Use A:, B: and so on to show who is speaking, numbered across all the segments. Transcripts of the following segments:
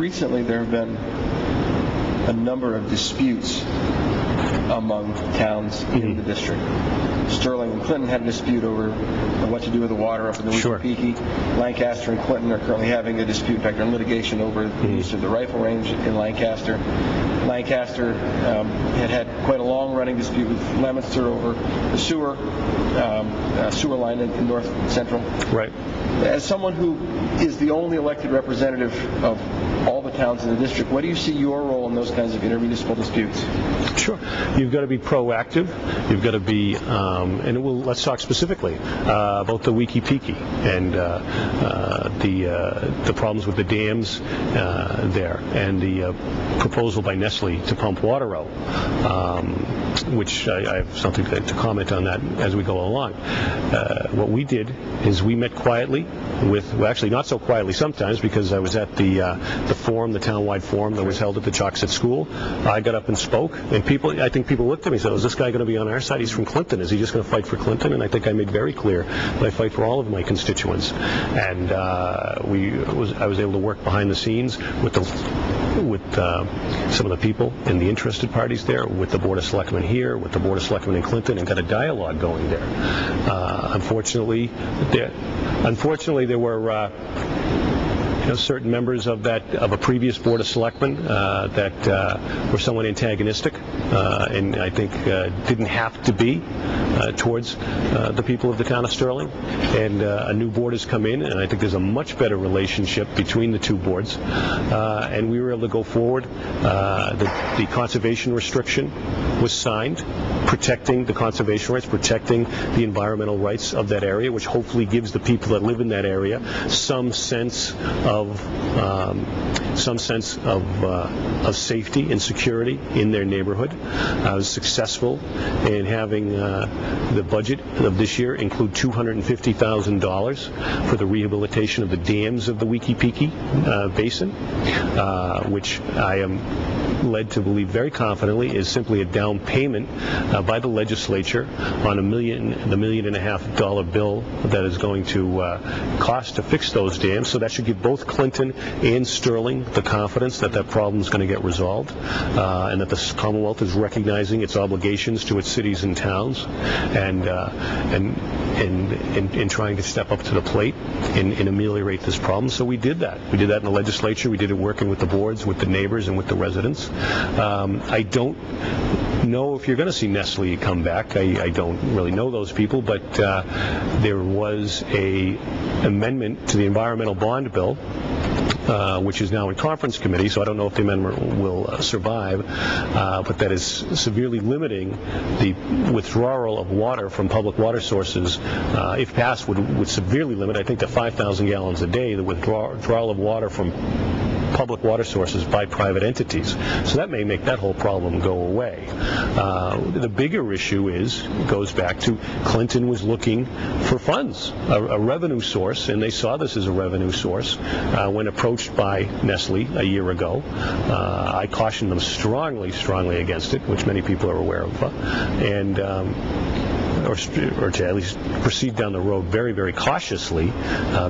A: recently there have been a number of disputes among towns in the district. Sterling and Clinton had a dispute over what to do with the water up in the Weeki-Peaky. Lancaster and Clinton are currently having a dispute, in fact, on litigation over the use of the rifle range in Lancaster. Lancaster had quite a long-running dispute with Leominster over the sewer line in North Central.
B: Right.
A: As someone who is the only elected representative of all the towns in the district, what do you see your role in those kinds of intermunicipal disputes?
B: Sure. You've got to be proactive. You've got to be, let's talk specifically about the Weeki-Peaky and the problems with the dams there, and the proposal by Nestle to pump water out, which I have something to comment on that as we go along. What we did is we met quietly actually not so quietly sometimes, because I was at the forum, the town-wide forum that was held at the Choxet School. I got up and spoke, and I think people looked at me and said, is this guy going to be on our side? He's from Clinton. Is he just going to fight for Clinton? And I think I made very clear that I fight for all of my constituents. And I was able to work behind the scenes with some of the people in the interested parties there, with the Board of Selectmen here, with the Board of Selectmen in Clinton, and got a dialogue going there. Unfortunately, there were certain members of a previous Board of Selectmen that were somewhat antagonistic, and I think didn't have to be towards the people of the town of Sterling. And a new board has come in, and I think there's a much better relationship between the two boards. And we were able to go forward. The conservation restriction was signed, protecting the conservation rights, protecting the environmental rights of that area, which hopefully gives the people that live in that area some sense of safety and security in their neighborhood. I was successful in having the budget of this year include $250,000 for the rehabilitation of the dams of the Weeki-Peaky basin, which I am led to believe very confidently is simply a down payment by the legislature on the $1.5 million bill that is going to cost to fix those dams. So that should give both Clinton and Sterling the confidence that that problem is going to get resolved, and that the Commonwealth is recognizing its obligations to its cities and towns, and trying to step up to the plate and ameliorate this problem. So we did that. We did that in the legislature. We did it working with the boards, with the neighbors, and with the residents. I don't know if you're going to see Nestle come back. I don't really know those people, but there was a amendment to the environmental bond bill, which is now in conference committee, so I don't know if the amendment will survive, but that is severely limiting the withdrawal of water from public water sources. If passed, would severely limit, I think, to 5,000 gallons a day, the withdrawal of water from public water sources by private entities. So that may make that whole problem go away. The bigger issue goes back to Clinton was looking for funds, a revenue source, and they saw this as a revenue source when approached by Nestle a year ago. I cautioned them strongly against it, which many people are aware of, and or to at least proceed down the road very, very cautiously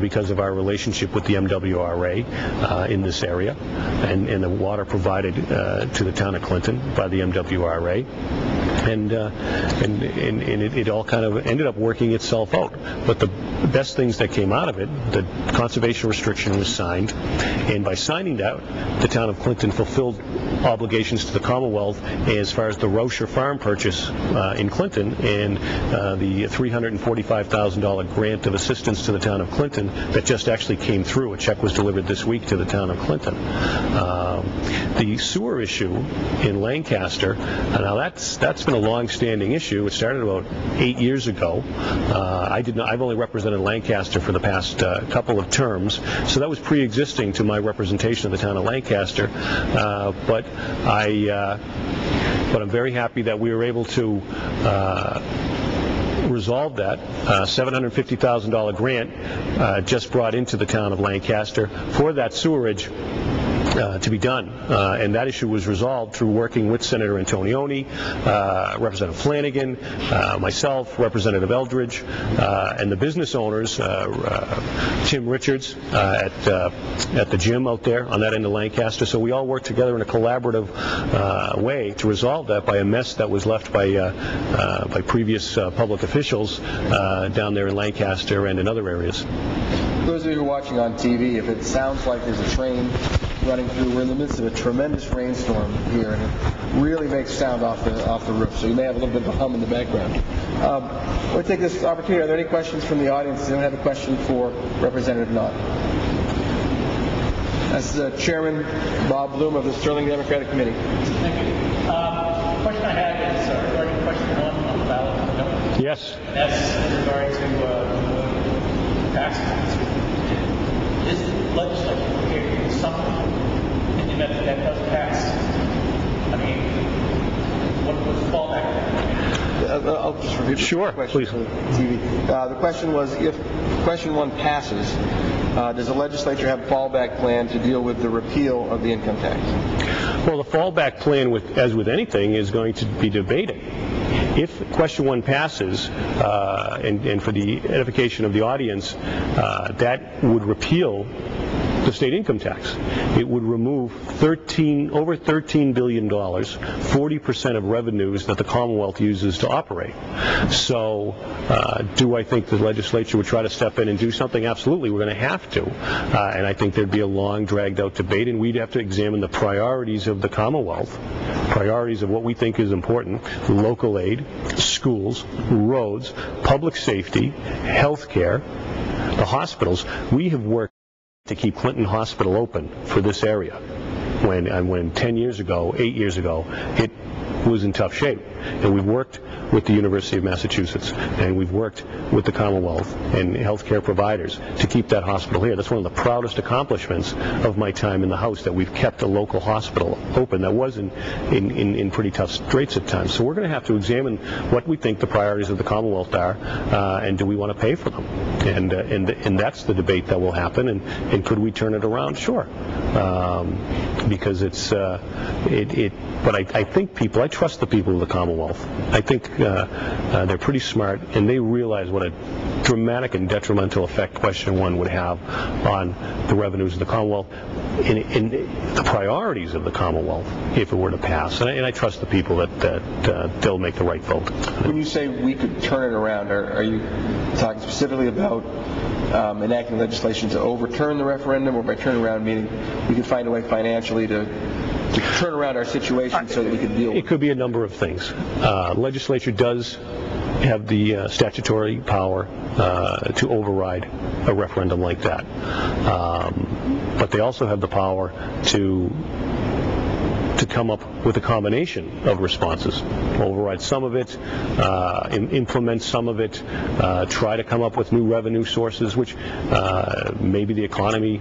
B: because of our relationship with the MWRA in this area, and the water provided to the town of Clinton by the MWRA. And it all kind of ended up working itself out. But the best things that came out of it, the conservation restriction was signed, and by signing that, the town of Clinton fulfilled obligations to the Commonwealth as far as the Rocher farm purchase in Clinton, and the $345,000 grant of assistance to the town of Clinton that just actually came through. A check was delivered this week to the town of Clinton. The sewer issue in Lancaster, now that's been a long-standing issue. It started about 8 years ago. I've only represented Lancaster for the past couple of terms, so that was pre-existing to my representation of the town of Lancaster. But I'm very happy that we were able to resolve that. $750,000 grant just brought into the town of Lancaster for that sewerage to be done. And that issue was resolved through working with Senator Antonioni, Representative Flanagan, myself, Representative Eldridge, and the business owners, Tim Richards at the gym out there on that end of Lancaster. So we all worked together in a collaborative way to resolve that by a mess that was left by previous public officials down there in Lancaster and in other areas.
A: For those of you who are watching on TV, if it sounds like there's a train running through, we're in the midst of a tremendous rainstorm here, and it really makes sound off the roof, so you may have a little bit of a hum in the background. We'll take this opportunity. Are there any questions from the audience? Does anyone have a question for Representative Naughton? That's Chairman Bob Bloom of the Sterling Democratic Committee.
C: Thank you. The question I had is regarding question 1 on the ballot.
B: Yes.
C: And that's in regard to taxes. Is the legislature prepared to do something in the event that does pass? I mean, what's the fallback?
A: I'll just repeat
B: sure,
A: the question
B: please.
A: for TV. The question was, if question 1 passes, does the legislature have a fallback plan to deal with the repeal of the income tax?
B: Well, the fallback plan, as with anything, is going to be debated. If question 1 passes, and for the edification of the audience, that would repeal the state income tax. It would remove over $13 billion, 40% of revenues that the Commonwealth uses to operate. So do I think the legislature would try to step in and do something? Absolutely, we're going to have to. And I think there'd be a long, dragged-out debate, and we'd have to examine the priorities of the Commonwealth, priorities of what we think is important: local aid, schools, roads, public safety, health care, the hospitals. We have worked to keep Clinton Hospital open for this area when 10 years ago, 8 years ago, it was in tough shape. And we've worked with the University of Massachusetts, and we've worked with the Commonwealth and healthcare providers to keep that hospital here. That's one of the proudest accomplishments of my time in the House, that we've kept a local hospital open that was in pretty tough straits at times. So we're going to have to examine what we think the priorities of the Commonwealth are, and do we want to pay for them? And that's the debate that will happen. And could we turn it around? Sure. Because but I think I trust the people of the Commonwealth. I think they're pretty smart, and they realize what a dramatic and detrimental effect question 1 would have on the revenues of the Commonwealth and the priorities of the Commonwealth if it were to pass. And I trust the people that they'll make the right vote.
A: When you say we could turn it around, are you talking specifically about enacting legislation to overturn the referendum, or by turn around meaning we could find a way financially to turn around our situation so that we can deal with it?
B: It could be a number of things. Legislature does have the statutory power to override a referendum like that. But they also have the power to come up with a combination of responses. Override some of it, implement some of it, try to come up with new revenue sources, which maybe the economy,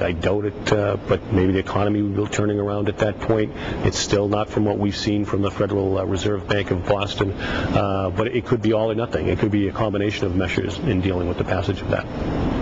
B: I doubt it, but maybe the economy will be turning around at that point. It's still not from what we've seen from the Federal Reserve Bank of Boston, but it could be all or nothing. It could be a combination of measures in dealing with the passage of that.